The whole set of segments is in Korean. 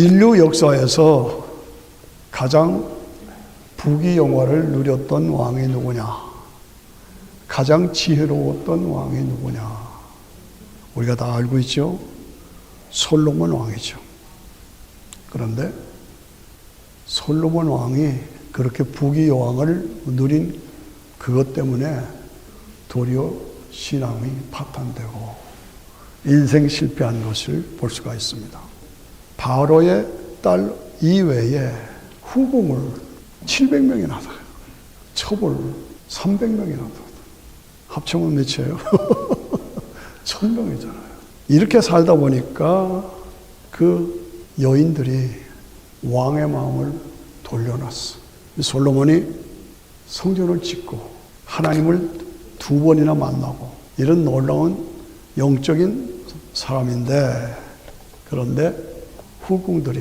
인류 역사에서 가장 부귀 영화를 누렸던 왕이 누구냐? 가장 지혜로웠던 왕이 누구냐? 우리가 다 알고 있죠? 솔로몬 왕이죠. 그런데 솔로몬 왕이 그렇게 부귀 영화를 누린 그것 때문에 도리어 신앙이 파탄되고 인생 실패한 것을 볼 수가 있습니다. 바로의 딸 이외에 후궁을 700명이나 하다. 첩을 300명이나 하다. 합치면 몇이에요? 1000명이잖아요. 이렇게 살다 보니까 그 여인들이 왕의 마음을 돌려놨어. 솔로몬이 성전을 짓고 하나님을 2번이나 만나고 이런 놀라운 영적인 사람인데, 그런데 후궁들이,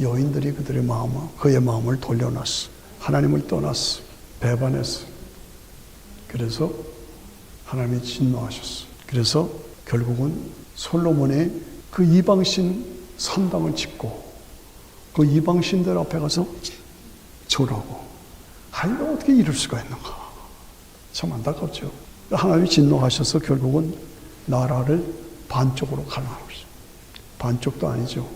여인들이 그의 마음을 돌려놨어. 하나님을 떠났어. 배반했어. 그래서 하나님이 진노하셨어. 그래서 결국은 솔로몬이 그 이방신 산당을 짓고 그 이방신들 앞에 가서 절하고, 이거 어떻게 이럴 수가 있는가? 참 안타깝죠. 하나님이 진노하셔서 결국은 나라를 반쪽으로 갈라놓으셨어요. 반쪽도 아니죠.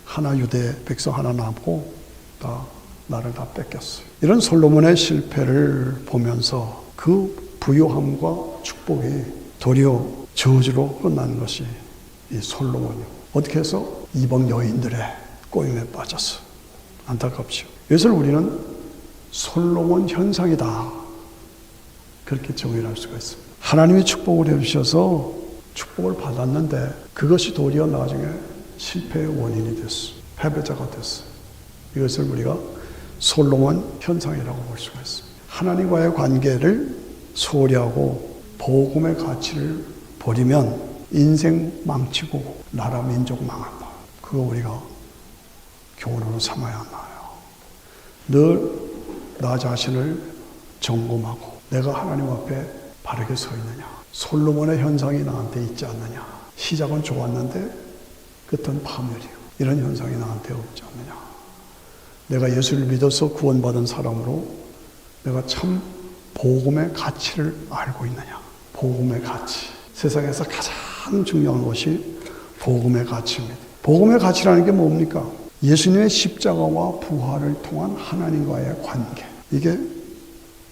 하나 유대 백성 하나 남고 다 나를 다 뺏겼어요. 이런 솔로몬의 실패를 보면서 그 부유함과 축복이 도리어 저주로 끝나는 것이 이 솔로몬이요. 어떻게 해서 이방 여인들의 꼬임에 빠졌어. 안타깝죠. 이것을 우리는 솔로몬 현상이다, 그렇게 정의할 수가 있습니다. 하나님이 축복을 해주셔서 축복을 받았는데 그것이 도리어 나중에 실패의 원인이 됐어. 패배자가 됐어. 이것을 우리가 솔로몬 현상이라고 볼 수가 있습니다. 하나님과의 관계를 소홀히 하고 복음의 가치를 버리면 인생 망치고 나라 민족 망한다. 그거 우리가 교훈으로 삼아야 하나요? 늘 나 자신을 점검하고 내가 하나님 앞에 바르게 서 있느냐, 솔로몬의 현상이 나한테 있지 않느냐, 시작은 좋았는데 끝은 파멸이요, 이런 현상이 나한테 없지 않느냐, 내가 예수를 믿어서 구원받은 사람으로 내가 참 복음의 가치를 알고 있느냐. 복음의 가치, 세상에서 가장 중요한 것이 복음의 가치입니다. 복음의 가치라는 게 뭡니까? 예수님의 십자가와 부활을 통한 하나님과의 관계, 이게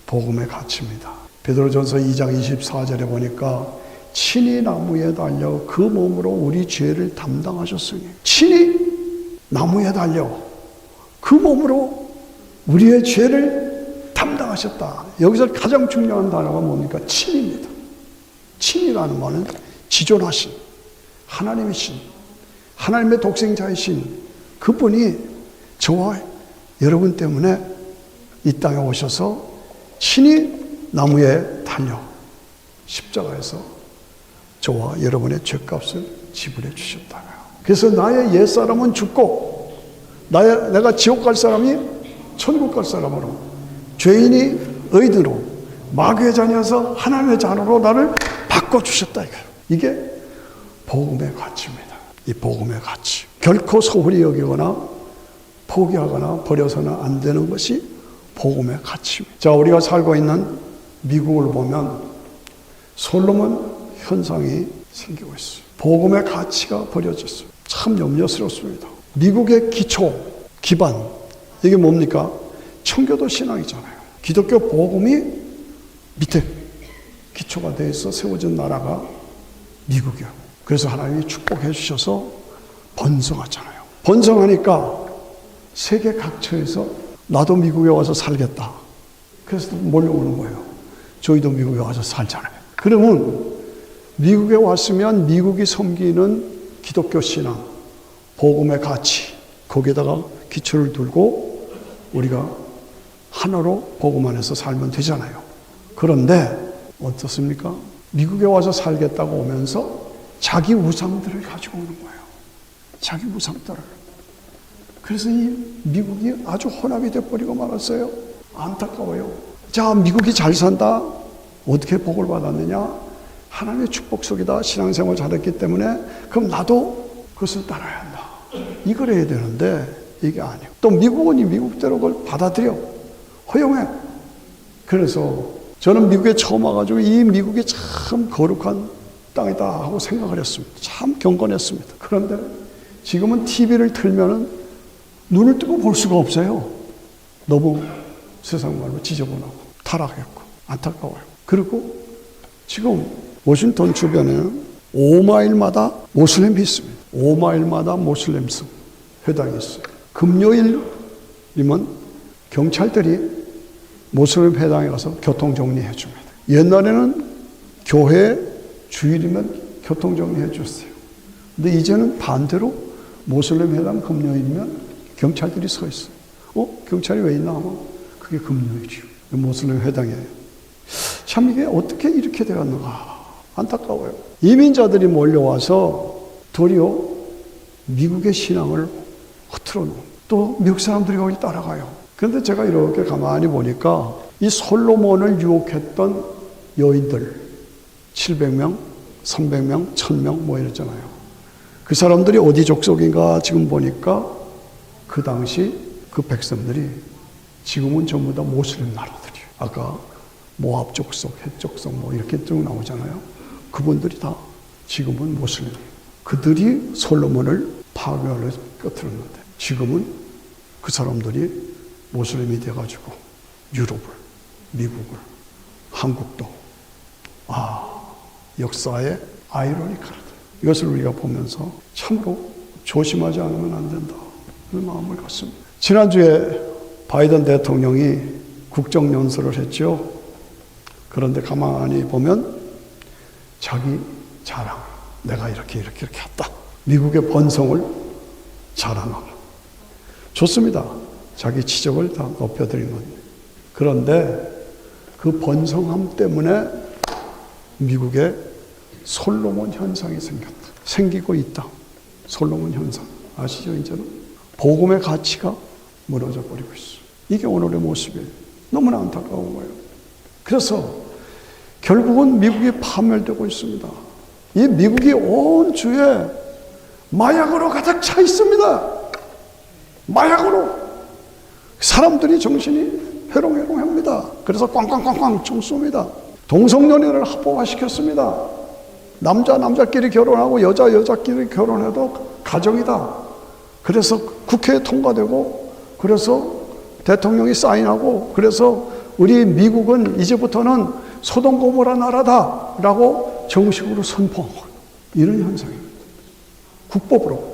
복음의 가치입니다. 베드로전서 2장 24절에 보니까 친히 나무에 달려 그 몸으로 우리 죄를 담당하셨으니, 친히 나무에 달려 그 몸으로 우리의 죄를 담당하셨다. 여기서 가장 중요한 단어가 뭡니까? 친입니다. 친이라는 말은 지존하신 하나님이신, 하나님의 독생자이신 그분이 저와 여러분 때문에 이 땅에 오셔서 친히 나무에 달려 십자가에서 저와 여러분의 죄값을 지불해 주셨다고요. 그래서 나의 옛사람은 죽고 내가 지옥 갈 사람이 천국 갈 사람으로, 죄인이 의인으로, 마귀의 자녀에서 하나님의 자녀로 나를 바꿔주셨다 이거예요. 이게 복음의 가치입니다. 이 복음의 가치, 결코 소홀히 여기거나 포기하거나 버려서는 안 되는 것이 복음의 가치입니다. 자, 우리가 살고 있는 미국을 보면 솔로몬 현상이 생기고 있어요. 복음의 가치가 버려졌어요. 참 염려스럽습니다. 미국의 기초, 기반, 이게 뭡니까? 청교도 신앙이잖아요. 기독교 복음이 밑에 기초가 되어 있어 세워진 나라가 미국이에요. 그래서 하나님이 축복해 주셔서 번성하잖아요. 번성하니까 세계 각처에서 나도 미국에 와서 살겠다, 그래서 몰려오는 거예요. 저희도 미국에 와서 살잖아요. 그러면 미국에 왔으면 미국이 섬기는 기독교 신앙, 복음의 가치, 거기에다가 기초를 두고 우리가 하나로 복음 안에서 살면 되잖아요. 그런데 어떻습니까? 미국에 와서 살겠다고 오면서 자기 우상들을 가지고 오는 거예요. 자기 우상들을. 그래서 이 미국이 아주 혼합이 돼버리고 말았어요. 안타까워요. 자, 미국이 잘 산다. 어떻게 복을 받았느냐? 하나님의 축복 속이다 신앙생활 잘했기 때문에 그럼 나도 그것을 따라야 한다. 이걸 해야 되는데 이게 아니에요. 또 미국은 이 미국대로 그걸 받아들여. 허용해. 그래서 저는 미국에 처음 와가지고 이 미국이 참 거룩한 땅이다 하고 생각을 했습니다. 참 경건했습니다. 그런데 지금은 TV를 틀면은 눈을 뜨고 볼 수가 없어요. 너무 세상 말로 지저분하고 타락했고 안타까워요. 그리고 지금 워싱턴 주변에 5마일마다 모슬렘이 있습니다. 5마일마다 모슬렘 회당이 있어요. 금요일이면 경찰들이 모슬렘 회당에 가서 교통 정리해 줍니다. 옛날에는 교회 주일이면 교통 정리해 줬어요. 근데 이제는 반대로 모슬렘 회당 금요일이면 경찰들이 서 있어요. 경찰이 왜 있나 하면 그게 금요일이요. 모슬렘 회당이에요. 참 이게 어떻게 이렇게 되었는가 안타까워요. 이민자들이 몰려와서 도리어 미국의 신앙을 흐트러 놓은 또 미국 사람들이 거기 따라가요. 그런데 제가 이렇게 가만히 보니까 이 솔로몬을 유혹했던 여인들 700명, 300명, 1000명 뭐 이랬잖아요. 그 사람들이 어디 족속인가 지금 보니까 그 당시 그 백성들이 지금은 전부 다 모슬렘 나라들이에요. 아까 모압 족속, 헷 족속 뭐 이렇게 쭉 나오잖아요. 그분들이 다 지금은 모슬렘이에요. 그들이 솔로몬을 파괴하려 끄트렸는데 지금은 그 사람들이 모슬렘이 돼가지고 유럽을, 미국을, 한국도 역사의 아이러니컬하다. 이것을 우리가 보면서 참으로 조심하지 않으면 안 된다. 그런 마음을 갖습니다. 지난주에 바이든 대통령이 국정연설을 했죠. 그런데 가만히 보면 자기 자랑, 내가 이렇게 했다. 미국의 번성을 자랑하고 좋습니다. 자기 지적을 다 높여드리는 겁니다. 그런데 그 번성함 때문에 미국에 솔로몬 현상이 생기고 있다. 솔로몬 현상. 아시죠? 이제는 복음의 가치가 무너져 버리고 있어. 이게 오늘의 모습이에요. 너무나 안타까운 거예요. 그래서 결국은 미국이 파멸되고 있습니다. 이 미국이 온 주에 마약으로 가득 차 있습니다. 마약으로. 사람들이 정신이 해롱해롱합니다. 그래서 꽝꽝꽝꽝 총 쏩니다. 동성연애를 합법화시켰습니다. 남자끼리 결혼하고 여자끼리 결혼해도 가정이다. 그래서 국회에 통과되고 그래서 대통령이 사인하고 그래서 우리 미국은 이제부터는 소돔 고모라 나라다라고 정식으로 선포하고 이런 현상입니다. 국법으로.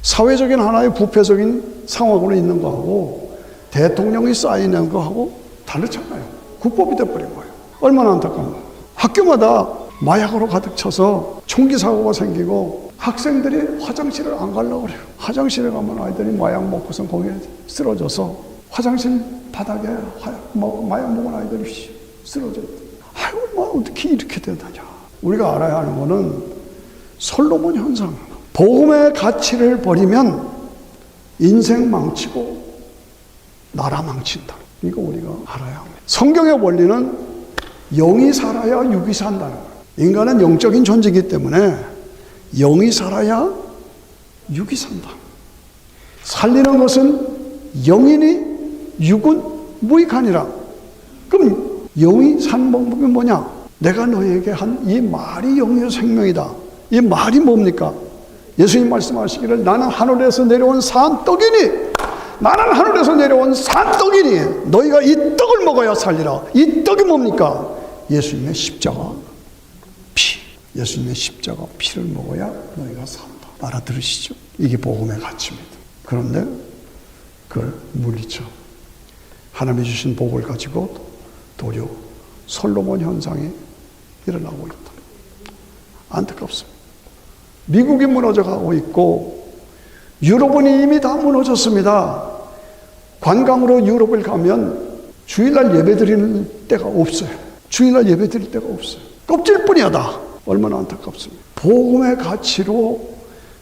사회적인 하나의 부패적인 상황으로 있는 거하고 대통령이 사인한 거하고 다르잖아요. 국법이 돼버린 거예요. 얼마나 안타까워. 학교마다 마약으로 가득 차서 총기 사고가 생기고 학생들이 화장실을 안 가려고 그래요. 화장실에 가면 아이들이 마약 먹고서 거기에 쓰러져서 화장실 바닥에 마약 먹은 아이들이 쓰러져요. 아이고, 어떻게 이렇게 되느냐. 우리가 알아야 하는 거는 솔로몬 현상. 복음의 가치를 버리면 인생 망치고 나라 망친다. 이거 우리가 알아야 합니다. 성경의 원리는 영이 살아야 육이 산다는 거예요. 인간은 영적인 존재이기 때문에 영이 살아야 육이 산다. 살리는 것은 영이니 육은 무익하니라. 그럼 영이 사는 방법이 뭐냐? 내가 너에게 한 이 말이 영이요 생명이다. 이 말이 뭡니까? 예수님 말씀하시기를 나는 하늘에서 내려온 산떡이니 나는 하늘에서 내려온 산떡이니 너희가 이 떡을 먹어야 살리라. 이 떡이 뭡니까? 예수님의 십자가 피. 예수님의 십자가 피를 먹어야 너희가 산다. 알아들으시죠? 이게 복음의 가치입니다. 그런데 그걸 물리쳐 하나님이 주신 복을 가지고 도리어 솔로몬 현상이 일어나고 있다. 안타깝습니다. 미국이 무너져가고 있고 유럽은 이미 다 무너졌습니다. 관광으로 유럽을 가면 주일날 예배드리는 때가 없어요. 주일날 예배드릴 때가 없어요. 껍질뿐이야 다. 얼마나 안타깝습니다. 복음의 가치로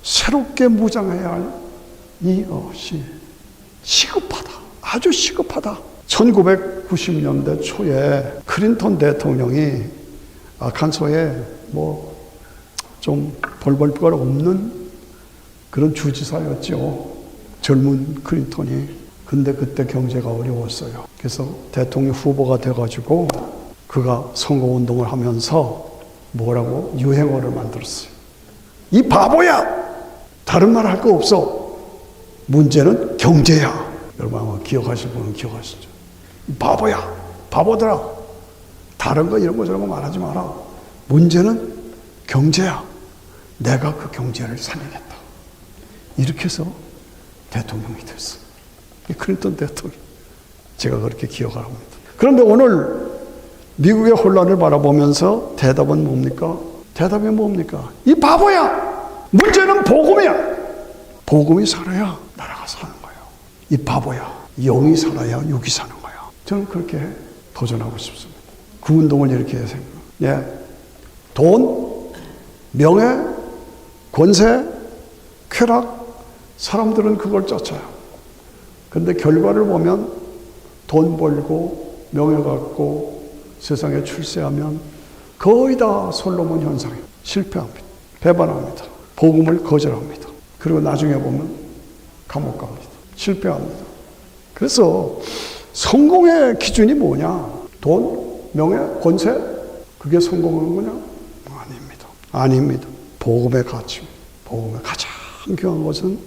새롭게 무장해야 할 이것이 시급하다. 아주 시급하다. 1990년대 초에 클린턴 대통령이 아칸소에 좀 벌벌 것 없는 그런 주지사였죠. 젊은 클린턴이. 근데 그때 경제가 어려웠어요. 그래서 대통령 후보가 돼가지고 그가 선거운동을 하면서 뭐라고 유행어를 만들었어요. 이 바보야! 다른 말 할 거 없어. 문제는 경제야. 여러분 아마 기억하실 분은 기억하시죠. 이 바보야! 바보들아! 다른 거 이런 거 저런 거 말하지 마라. 문제는 경제야. 내가 그 경제를 살리겠다. 이렇게 해서 대통령이 됐어요. 클린턴 대통령. 제가 그렇게 기억을 합니다. 그런데 오늘 미국의 혼란을 바라보면서 대답은 뭡니까? 대답이 뭡니까? 이 바보야! 문제는 복음이야! 복음이 살아야 나라가 사는 거예요. 이 바보야! 영이 살아야 육이 사는 거예요. 저는 그렇게 도전하고 싶습니다. 그 운동을 이렇게 생각해요. 예. 돈, 명예, 권세, 쾌락, 사람들은 그걸 쫓아요. 근데 결과를 보면 돈 벌고 명예 갖고 세상에 출세하면 거의 다 솔로몬 현상이에요. 실패합니다. 배반합니다. 복음을 거절합니다. 그리고 나중에 보면 감옥 갑니다. 실패합니다. 그래서 성공의 기준이 뭐냐? 돈, 명예, 권세? 그게 성공하는 거냐? 아닙니다. 아닙니다. 복음의 가치. 복음의 가장 귀한 것은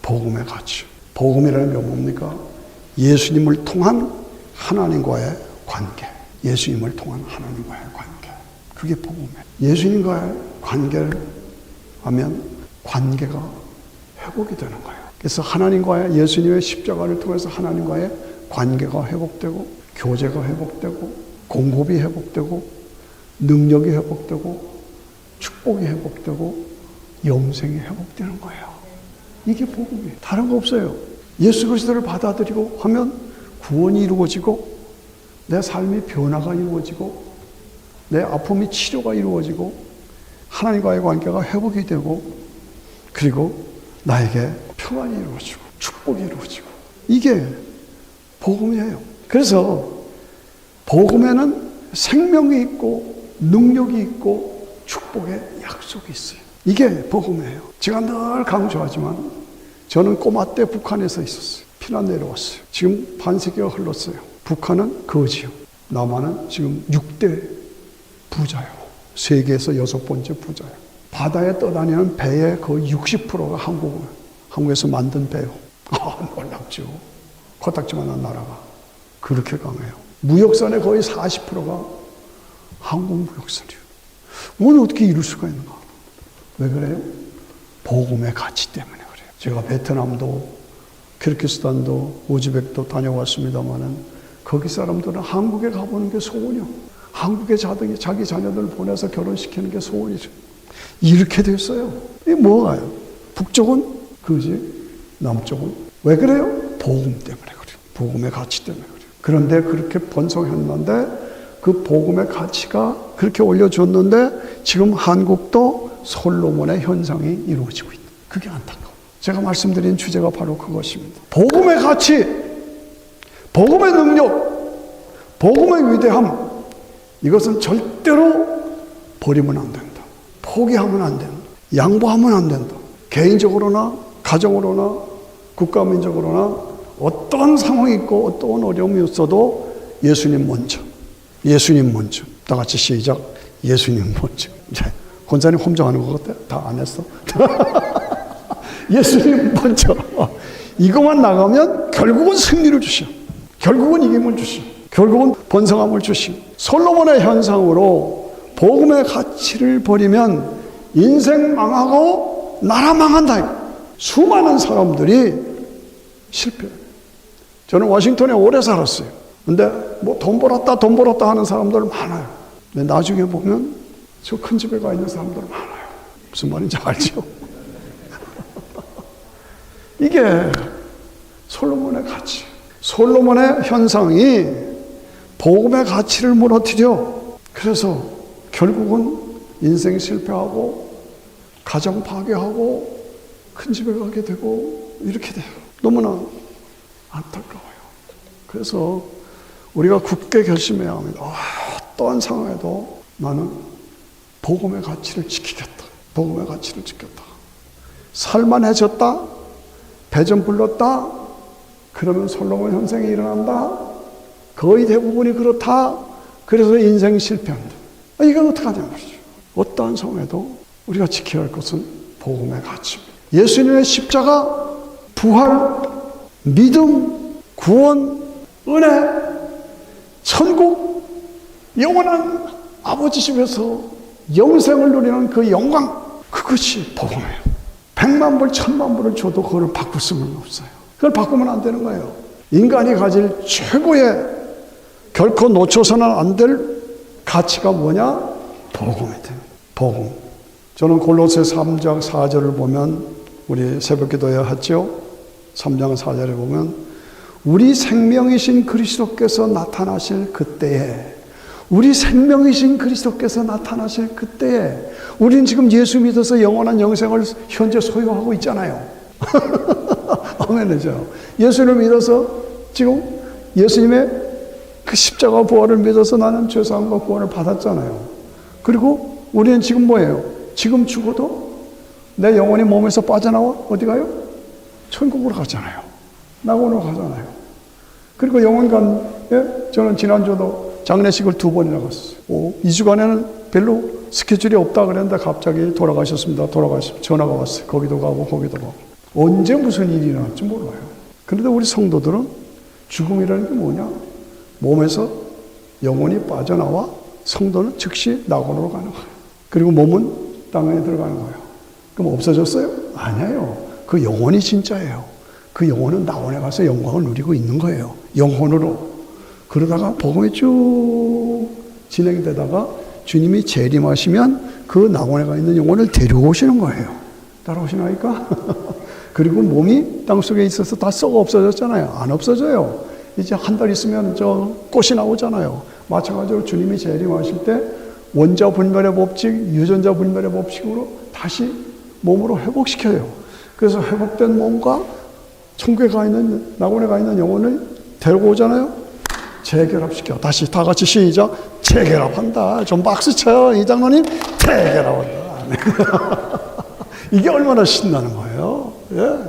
복음의 가치. 복음이라는 게 뭡니까? 예수님을 통한 하나님과의 관계. 예수님을 통한 하나님과의 관계. 그게 복음이에요. 예수님과의 관계를 하면 관계가 회복이 되는 거예요. 그래서 하나님과의 예수님의 십자가를 통해서 하나님과의 관계가 회복되고 교제가 회복되고 공급이 회복되고 능력이 회복되고 축복이 회복되고 영생이 회복되는 거예요. 이게 복음이에요. 다른 거 없어요. 예수 그리스도를 받아들이고 하면 구원이 이루어지고 내 삶이 변화가 이루어지고 내 아픔이 치료가 이루어지고 하나님과의 관계가 회복이 되고 그리고 나에게 평안이 이루어지고 축복이 이루어지고 이게 복음이에요. 그래서 복음에는 생명이 있고 능력이 있고 축복의 약속이 있어요. 이게 복음이에요. 제가 늘 강조하지만 저는 꼬마 때 북한에서 있었어요. 피난 내려왔어요. 지금 반세기가 흘렀어요. 북한은 거지요. 남한은 지금 6대 부자요. 세계에서 6번째 부자요. 바다에 떠다니는 배의 거의 60%가 한국에서 만든 배요. 놀랍죠. 코딱지만한 나라가 그렇게 강해요. 무역선의 거의 40%가 한국 무역선이에요. 오늘 어떻게 이룰 수가 있는가? 왜 그래요? 복음의 가치 때문에 그래요. 제가 베트남도 키르기스탄도 우즈벡도 다녀왔습니다마는 거기 사람들은 한국에 가보는 게 소원이요. 한국에 자기 자녀들 보내서 결혼시키는 게 소원이죠. 이렇게 됐어요. 이게 뭐가요? 북쪽은 그지, 남쪽은 왜 그래요? 복음 때문에 그래요. 복음의 가치 때문에 그래요. 그런데 그렇게 번성했는데 그 복음의 가치가 그렇게 올려줬는데 지금 한국도 솔로몬의 현상이 이루어지고 있다. 그게 안타까워. 제가 말씀드린 주제가 바로 그것입니다. 복음의 가치, 복음의 능력, 복음의 위대함, 이것은 절대로 버리면 안 된다. 포기하면 안 된다. 양보하면 안 된다. 개인적으로나 가정으로나 국가민족으로나 어떤 상황이 있고 어떤 어려움이 있어도 예수님 먼저. 예수님 먼저. 다 같이 시작. 예수님 먼저. 권사님 hom정하는 것 같아? 다 안 했어? 예수님 먼저. 이것만 나가면 결국은 승리를 주셔. 결국은 이김을 주셔. 결국은 번성함을 주시오. 솔로몬의 현상으로 복음의 가치를 버리면 인생 망하고 나라 망한다. 수많은 사람들이 실패해요. 저는 워싱턴에 오래 살았어요. 근데 뭐 돈 벌었다 하는 사람들 많아요. 근데 나중에 보면 저 큰 집에 가 있는 사람들 많아요. 무슨 말인지 알죠? 이게 솔로몬의 가치. 솔로몬의 현상이 복음의 가치를 무너뜨려. 그래서 결국은 인생 실패하고 가정 파괴하고 큰 집에 가게 되고 이렇게 돼요. 너무나 안타까워요. 그래서 우리가 굳게 결심해야 합니다. 어떠한 상황에도 나는 복음의 가치를 지키겠다. 복음의 가치를 지켰다. 살만해졌다, 배 좀 불렀다, 그러면 솔로몬 현상이 일어난다. 거의 대부분이 그렇다. 그래서 인생 실패한다. 이건 어떻게 하냐는 말이죠. 어떠한 성에도 우리가 지켜야 할 것은 복음의 가치입니다. 예수님의 십자가, 부활, 믿음, 구원, 은혜, 천국, 영원한 아버지 집에서 영생을 누리는 그 영광, 그것이 복음이에요. 100만 불, 1000만 불을 줘도 그걸 바꿀 수는 없어요. 그걸 바꾸면 안 되는 거예요. 인간이 가질 최고의 결코 놓쳐서는 안 될 가치가 뭐냐? 복음이다. 복음. 저는 골로새 3장 4절을 보면, 우리 새벽기도에 했죠? 3장 4절에 보면 우리 생명이신 그리스도께서 나타나실 그때에, 우리 생명이신 그리스도께서 나타나실 그때에, 우리는 지금 예수 믿어서 영원한 영생을 현재 소유하고 있잖아요. 아멘이죠. 예수를 믿어서 지금 예수님의 그 십자가 부활을 믿어서 나는 죄사함과 구원을 받았잖아요. 그리고 우리는 지금 뭐예요? 지금 죽어도 내 영혼이 몸에서 빠져나와 어디 가요? 천국으로 가잖아요. 낙원으로 가잖아요. 그리고 영원관에 저는 지난주도 장례식을 2번이나 갔어요. 2주간에는 별로 스케줄이 없다 그랬는데 갑자기 돌아가셨습니다. 전화가 왔어요. 거기도 가고 거기도 가고. 언제 무슨 일이 일어날지 몰라요. 그런데 우리 성도들은 죽음이라는 게 뭐냐? 몸에서 영혼이 빠져나와 성도는 즉시 낙원으로 가는 거예요. 그리고 몸은 땅에 들어가는 거예요. 그럼 없어졌어요? 아니에요. 그 영혼이 진짜예요. 그 영혼은 낙원에 가서 영광을 누리고 있는 거예요. 영혼으로. 그러다가 복음이 쭉 진행되다가 주님이 재림하시면 그 낙원에 가 있는 영혼을 데리고 오시는 거예요. 따라오시나니까? 그리고 몸이 땅속에 있어서 다 썩어 없어졌잖아요. 안 없어져요. 이제 한 달 있으면 저 꽃이 나오잖아요. 마찬가지로 주님이 재림하실 때 원자 분별의 법칙, 유전자 분별의 법칙으로 다시 몸으로 회복시켜요. 그래서 회복된 몸과 천국에 가 있는, 낙원에 가 있는 영혼을 데리고 오잖아요. 재결합시켜. 다시 다 같이 시작. 재결합한다. 좀 박수 쳐요. 이 장로님. 재결합한다. 이게 얼마나 신나는 거예요. 예.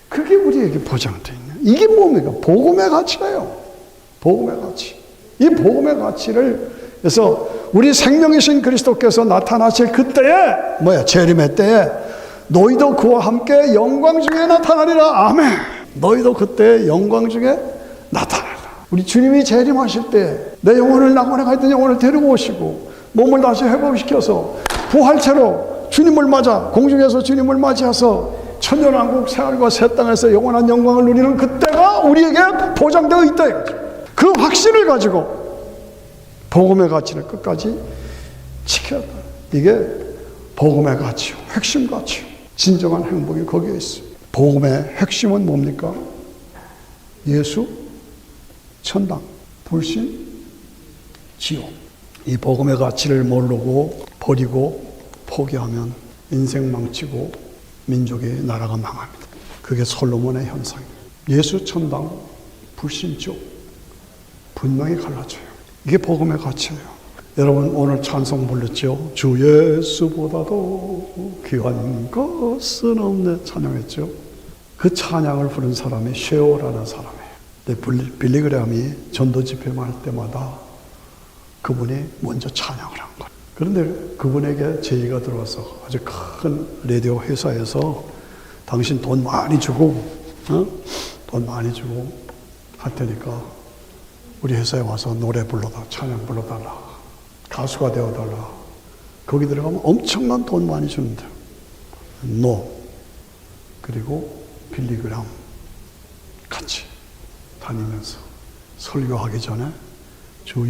그게 우리에게 보장되어 있는. 이게 뭡니까? 복음의 가치예요. 복음의 가치. 이 복음의 가치를, 그래서 우리 생명이신 그리스도께서 나타나실 그때에, 재림의 때에 너희도 그와 함께 영광 중에 나타나리라. 아멘. 너희도 그때 영광 중에 나타나리라. 우리 주님이 재림하실 때 내 영혼을, 낙원에 가 있던 영혼을 데리고 오시고 몸을 다시 회복시켜서 부활체로 주님을 맞아, 공중에서 주님을 맞이해서 천년왕국 생활과 새 땅에서 영원한 영광을 누리는 그때가 우리에게 보장되어 있다. 그 확신을 가지고 복음의 가치를 끝까지 지켜야 돼. 이게 복음의 가치요. 핵심 가치요. 진정한 행복이 거기에 있어요. 복음의 핵심은 뭡니까? 예수, 천당, 불신, 지옥. 이 복음의 가치를 모르고 버리고 포기하면 인생 망치고 민족의 나라가 망합니다. 그게 솔로몬의 현상이에요. 예수, 천당, 불신, 지옥. 분명히 갈라져요. 이게 복음의 가치예요. 여러분 오늘 찬송 불렀죠? 주 예수보다도 귀한 것은 없네 찬양했죠? 그 찬양을 부른 사람이 쉐오라는 사람이에요. 빌리 그레함이 전도 집회만 할 때마다 그분이 먼저 찬양을 한 거예요. 그런데 그분에게 제의가 들어와서 아주 큰 라디오 회사에서 당신 돈 많이 주고 돈 많이 주고 할 테니까 우리 회사에 와서 노래 불러달라, 찬양 불러달라, 가수가 되어달라. 거기 들어가면 엄청난 돈 많이 주는데 그리고 빌리 그레함 같이 다니면서 설교하기 전에 주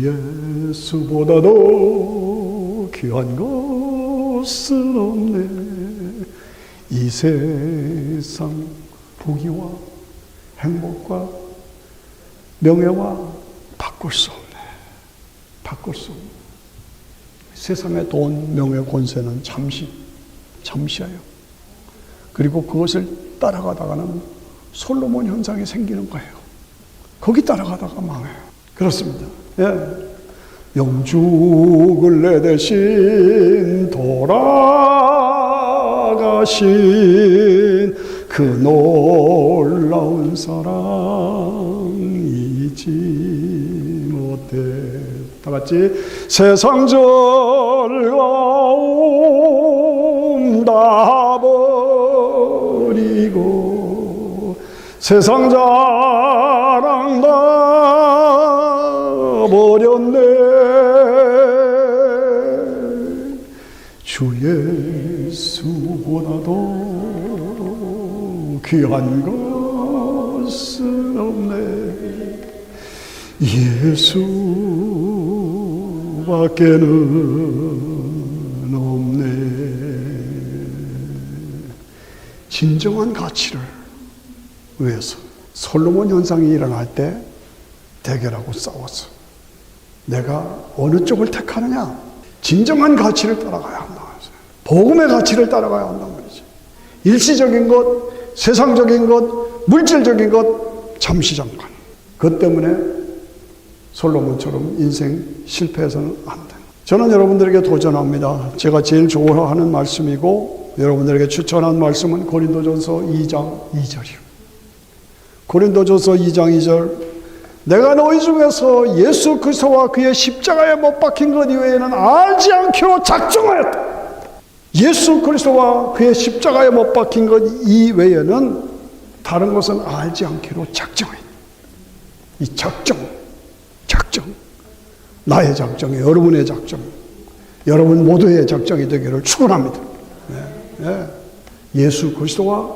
예수보다도 귀한 것은 없네. 이 세상 부귀와 행복과 명예와 바꿀 수 없네. 바꿀 수 없네. 세상의 돈, 명예, 권세는 잠시예요. 그리고 그것을 따라가다가는 솔로몬 현상이 생기는 거예요. 거기 따라가다가 망해요. 그렇습니다. 예. 영죽을 내 대신 돌아주셨네. 가신 그 놀라운 사랑 잊지 못해. 다 같이 세상 즐거움 다 버리고 세상 자랑 다 버렸네. 주 예수보다도 귀한 것은 없네. 예수밖에는 없네. 진정한 가치를 위해서 솔로몬 현상이 일어날 때 대결하고 싸웠어. 내가 어느 쪽을 택하느냐? 진정한 가치를 따라가야 한다. 복음의 가치를 따라가야 한단 말이지. 일시적인 것, 세상적인 것, 물질적인 것 잠시 잠깐. 그것 때문에 솔로몬처럼 인생 실패해서는 안 돼. 저는 여러분들에게 도전합니다. 제가 제일 좋아하는 말씀이고 여러분들에게 추천한 말씀은 고린도전서 2장 2절이요. 고린도전서 2장 2절. 내가 너희 중에서 예수 그리스도와 그의 십자가에 못 박힌 것 이외에는 알지 않기로 작정하였다. 예수 그리스도와 그의 십자가에 못 박힌 것 이외에는 다른 것은 알지 않기로 작정했다. 이 작정. 나의 작정이 여러분의 작정, 여러분 모두의 작정이 되기를 축원합니다. 예수 그리스도와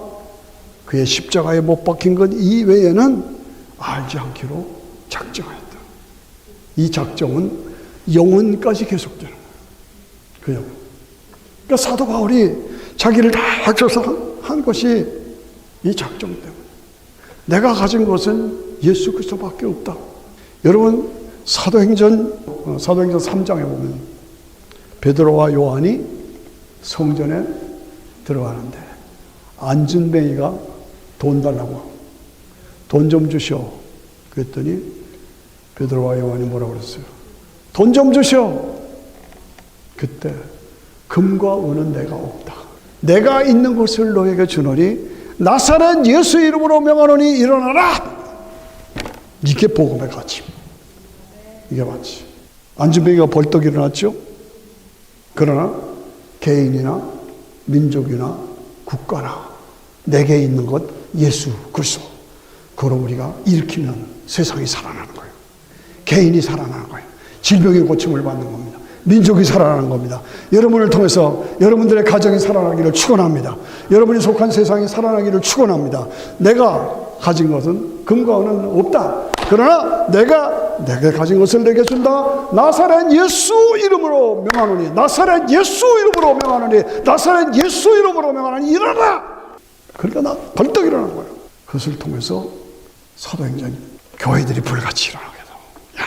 그의 십자가에 못 박힌 것 이외에는 알지 않기로 작정했다. 이 작정은 영원까지 계속되는 거예요. 그 영혼. 그러니까 사도 바울이 자기를 다 합쳐서 한 것이 이 작정 때문에. 내가 가진 것은 예수 그리스도밖에 없다. 여러분 사도행전 3장에 보면 베드로와 요한이 성전에 들어가는데 안진뱅이가 돈 달라고 하고 돈 좀 주시오. 그랬더니 베드로와 요한이 뭐라고 그랬어요? 돈 좀 주시오. 그때 금과 은은 내가 없다. 내가 있는 것을 너에게 주노니 나사렛 예수 이름으로 명하노니 일어나라. 이게 복음의 가치. 이게 맞지. 안진뱅이가 벌떡 일어났죠. 그러나 개인이나 민족이나 국가나 내게 있는 것 예수 그리스도. 그걸 우리가 일으키면 세상이 살아나는 거예요. 개인이 살아나는 거예요. 질병의 고침을 받는 겁니다. 민족이 살아나는 겁니다. 여러분을 통해서 여러분들의 가정이 살아나기를 축원합니다. 여러분이 속한 세상이 살아나기를 축원합니다. 내가 가진 것은 금과 은은 없다. 그러나 내가 가진 것을 내게 준다. 나사렛 예수 이름으로 명하노니 나사렛 예수 이름으로 명하노니 나사렛 예수 이름으로 명하노니 일어나. 그러니까 나 벌떡 일어난 거예요. 그것을 통해서 사도행전 교회들이 불같이 일어나게 되고, 야,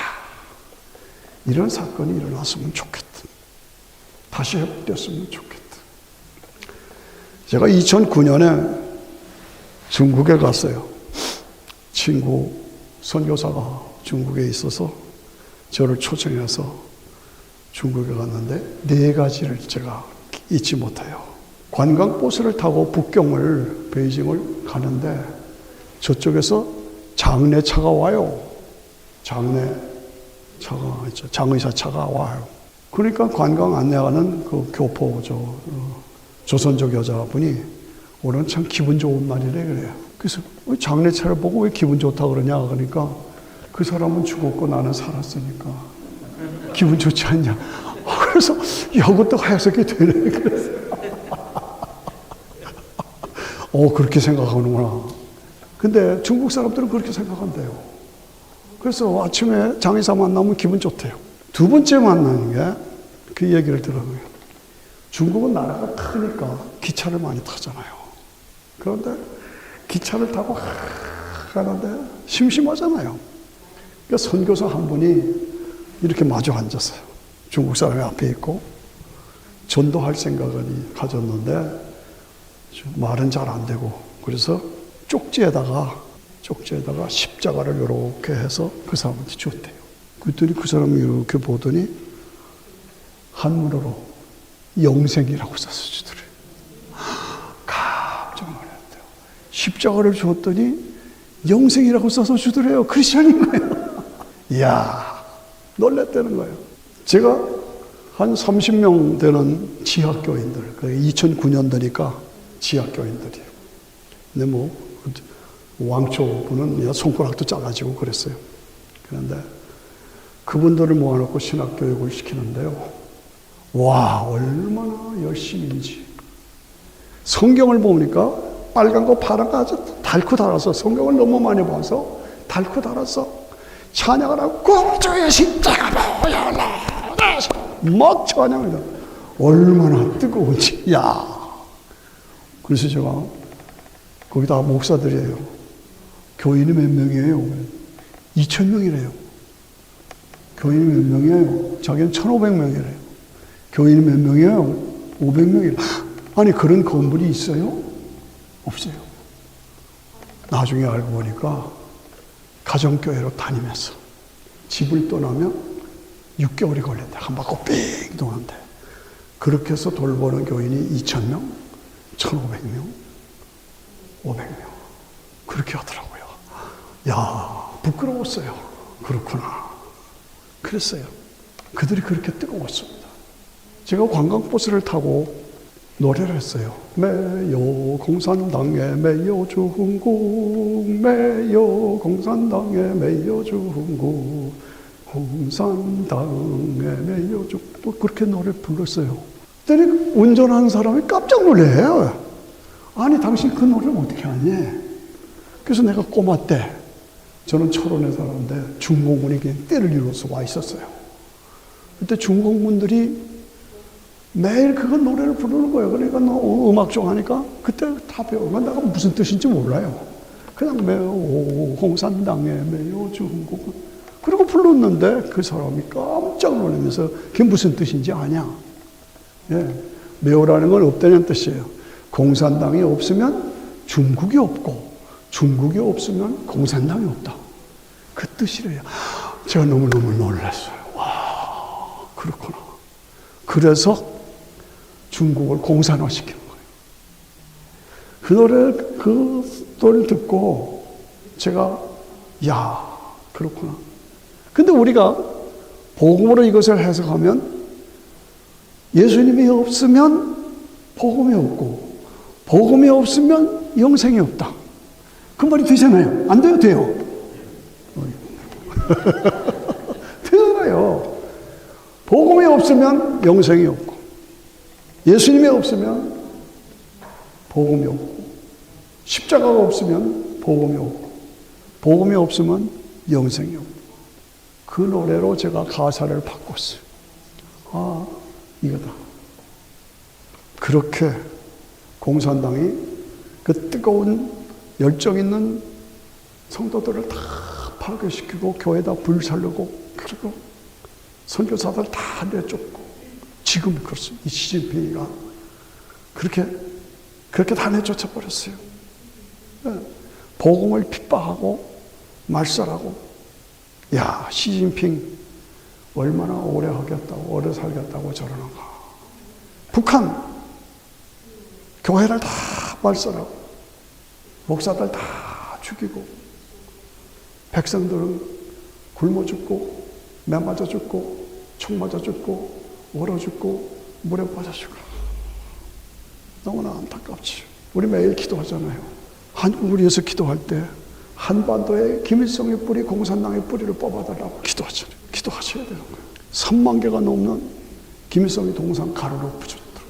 이런 사건이 일어났으면 좋겠다. 다시 회복됐으면 좋겠다. 제가 2009년에 중국에 갔어요. 친구 선교사가 중국에 있어서 저를 초청해서 중국에 갔는데 4가지를 제가 잊지 못해요. 관광버스를 타고 북경을 베이징을 가는데 저쪽에서 장례차가 와요. 장의사 차가 와요. 그러니까 관광 안내하는 그 교포 조선족 여자분이 오늘 참 기분 좋은 날이래 그래요. 그래서 장례차를 보고 왜 기분 좋다 그러냐 그러니까 그 사람은 죽었고 나는 살았으니까 기분 좋지 않냐. 그래서 이것도 하얀색이 되네. 그래서 그렇게 생각하는구나. 근데 중국 사람들은 그렇게 생각한대요. 그래서 아침에 장의사 만나면 기분 좋대요. 두 번째 만나는 게 그 얘기를 들어요. 중국은 나라가 크니까 기차를 많이 타잖아요. 그런데 기차를 타고 가는데 심심하잖아요. 그러니까 선교사 한 분이 이렇게 마주 앉았어요. 중국 사람이 앞에 있고 전도할 생각을 가졌는데 말은 잘 안 되고 그래서 쪽지에다가 십자가를 이렇게 해서 그 사람한테 줬대요. 그랬더니 그 사람이 이렇게 보더니 한문으로 영생이라고 써서 주더래요. 십자가를 주었더니 영생이라고 써서 주더래요. 크리스천인 거예요. 이야, 놀랬다는 거예요. 제가 한 30명 되는 지하교인들, 2009년도니까 지하교인들이에요. 근데 뭐 왕초분은 손가락도 작아지고 그랬어요. 그런데 그분들을 모아놓고 신학교육을 시키는데요. 와, 얼마나 열심인지. 성경을 보니까 빨간 거 파란 거 아주 달고 달아서, 성경을 너무 많이 봐서 달고 달아서 찬양을 하고 구주의 십자가 보여라 막 찬양을 해요. 얼마나 뜨거운지. 야, 그래서 제가 거기 다 목사들이에요. 교인이 몇 명이에요? 2,000명이래요. 교인이 몇 명이에요? 자기는 1,500명이래요. 교인이 몇 명이에요? 500명이래요. 아니, 그런 건물이 있어요? 없어요. 나중에 알고 보니까 가정교회로 다니면서 집을 떠나면 6개월이 걸린대. 한 바퀴 삥 도는데. 그렇게 해서 돌보는 교인이 2,000명, 1,500명, 500명. 그렇게 하더라고요. 야, 부끄러웠어요. 그렇구나. 그랬어요. 그들이 그렇게 뜨거웠습니다. 제가 관광버스를 타고 노래를 했어요. 매요 공산당에 매요 중국, 매요 공산당에 매요 중국, 공산당에 매요 중국. 그렇게 노래 불렀어요. 그랬더니 운전하는 사람이 깜짝 놀래요. 아니, 당신 그 노래를 어떻게 하니? 그래서 내가 꼬마 때, 저는 철원에 살았는데 중공군이 그냥 때를 이루어서 와 있었어요. 그때 중공군들이 매일 그거 노래를 부르는 거예요. 그러니까 너 음악 좋아하니까 그때 다 배우면 내가 무슨 뜻인지 몰라요. 그냥 매요 홍산당에 매요 중국. 그리고 불렀는데 그 사람이 깜짝 놀라면서 그게 무슨 뜻인지 아냐. 예, 매요라는 건 없다는 뜻이에요. 공산당이 없으면 중국이 없고 중국이 없으면 공산당이 없다. 그 뜻이래요. 제가 너무너무 놀랐어요. 와, 그렇구나. 그래서 중국을 공산화시키는 거예요. 그 노래를 듣고 제가, 야, 그렇구나. 근데 우리가 복음으로 이것을 해석하면 예수님이 없으면 복음이 없고, 복음이 없으면 영생이 없다. 그 말이 되잖아요. 안 돼요? 돼요. 되잖아요. 복음이 없으면 영생이 없고, 예수님이 없으면 복음이 없고, 십자가가 없으면 복음이 없고, 복음이 없으면 영생이 없고. 그 노래로 제가 가사를 바꿨어요. 아, 이거다. 그렇게 공산당이 그 뜨거운 열정 있는 성도들을 다 파괴시키고 교회에다 불살르고, 그리고 선교사들 다 내쫓고, 지금 그렇습니다. 이 시진핑이가 그렇게 다 내쫓아 버렸어요. 복음을 핍박하고 말살하고. 야, 시진핑 얼마나 오래 하겠다고, 오래 살겠다고 저러는가. 북한 교회를 다 말살하고 목사들 다 죽이고, 백성들은 굶어 죽고, 매 맞아 죽고, 총 맞아 죽고, 얼어 죽고, 물에 빠져 죽고. 너무나 안타깝지. 우리 매일 기도하잖아요. 한국을 위해서 기도할 때 한반도에 김일성의 뿌리, 공산당의 뿌리를 뽑아달라고 기도하잖아요. 기도하셔야 되는 거예요. 3만 개가 넘는 김일성의 동상 가루로 부서지도록,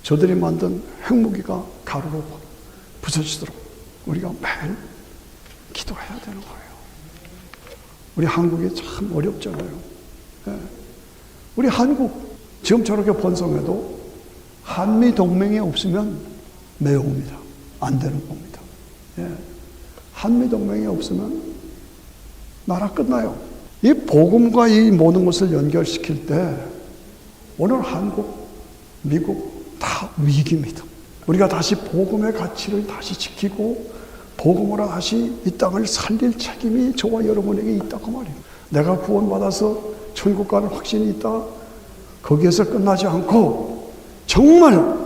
저들이 만든 핵무기가 가루로 부서지도록 우리가 매일 기도해야 되는 거예요. 우리 한국이 참 어렵잖아요. 네. 우리 한국 지금 저렇게 번성해도 한미 동맹이 없으면 매우입니다. 안 되는 겁니다. 예. 한미 동맹이 없으면 나라 끝나요. 이 복음과 이 모든 것을 연결시킬 때 오늘 한국, 미국 다 위기입니다. 우리가 다시 복음의 가치를 다시 지키고 복음으로 다시 이 땅을 살릴 책임이 저와 여러분에게 있다고 말이에요. 내가 구원받아서 천국 가는 확신이 있다. 거기에서 끝나지 않고 정말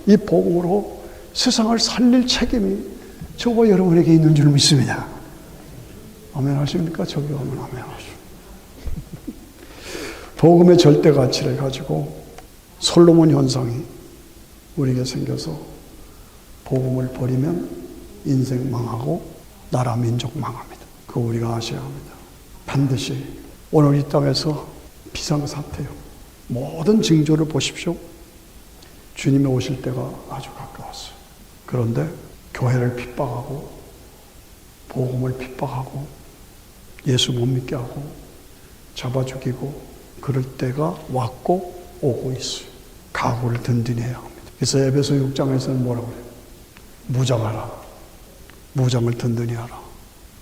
이 복음으로 세상을 살릴 책임이 저와 여러분에게 있는 줄 믿습니다. 아멘 하십니까? 저기 가면 아멘 하십니다. 복음의 절대 가치를 가지고 솔로몬 현상이 우리에게 생겨서 복음을 버리면 인생 망하고 나라 민족 망합니다. 그거 우리가 아셔야 합니다. 반드시 오늘 이 땅에서 비상사태요. 모든 징조를 보십시오. 주님이 오실 때가 아주 가까웠어요. 그런데 교회를 핍박하고 복음을 핍박하고 예수 못 믿게 하고 잡아 죽이고 그럴 때가 왔고 오고 있어요. 각오를 든든히 해야 합니다. 그래서 에베소 6장에서는 뭐라고 해요? 무장하라. 무장을 든든히 하라.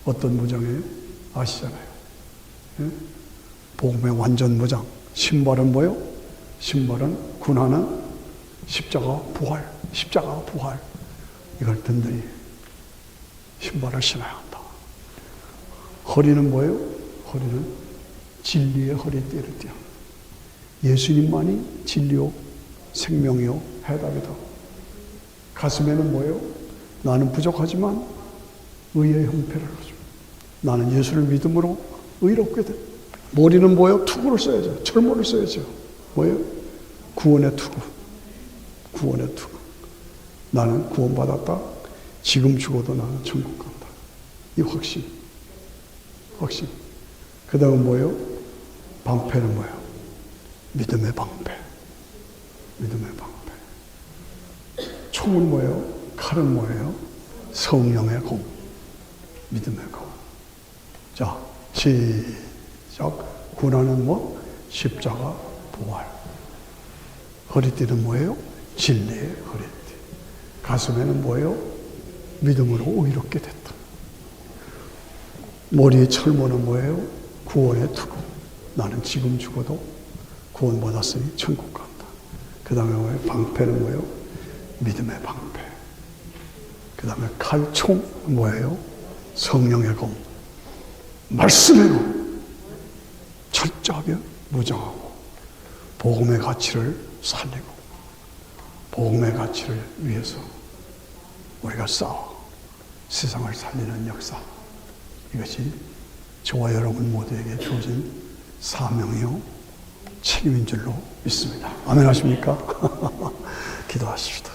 어떤 무장이에요? 아시잖아요. 예? 복음의 완전 무장. 신발은 뭐예요? 신발은 군하는 십자가 부활. 십자가 부활. 이걸 든든히 신발을 신어야 한다. 허리는 뭐예요? 허리는 진리의 허리띠를 띠어. 예수님만이 진리요, 생명이요, 해답이다. 가슴에는 뭐예요? 나는 부족하지만 의의 형태를 가지고 나는 예수를 믿음으로 의롭게 돼. 머리는 뭐예요? 투구를 써야죠. 철모를 써야죠. 뭐예요? 구원의 투구. 구원의 투구. 나는 구원받았다. 지금 죽어도 나는 천국 간다. 이 확신. 확신. 그 다음 뭐예요? 방패는 뭐예요? 믿음의 방패. 믿음의 방패. 총은 뭐예요? 칼은 뭐예요? 성령의 공. 믿음의 공. 자, 시작. 군하는 뭐? 십자가 부활. 허리띠는 뭐예요? 진리의 허리띠. 가슴에는 뭐예요? 믿음으로 의롭게 됐다. 머리의 철모는 뭐예요? 구원의 투구. 나는 지금 죽어도 구원받았으니 천국 간다. 그 다음에 뭐예요? 방패는 뭐예요? 믿음의 방패. 그 다음에 칼총 뭐예요? 성령의 검. 말씀의 검. 철저하게 무장하고 복음의 가치를 살리고 복음의 가치를 위해서 우리가 싸워 세상을 살리는 역사. 이것이 저와 여러분 모두에게 주어진 사명이요 책임인 줄로 믿습니다. 아멘 하십니까? 기도하십시다.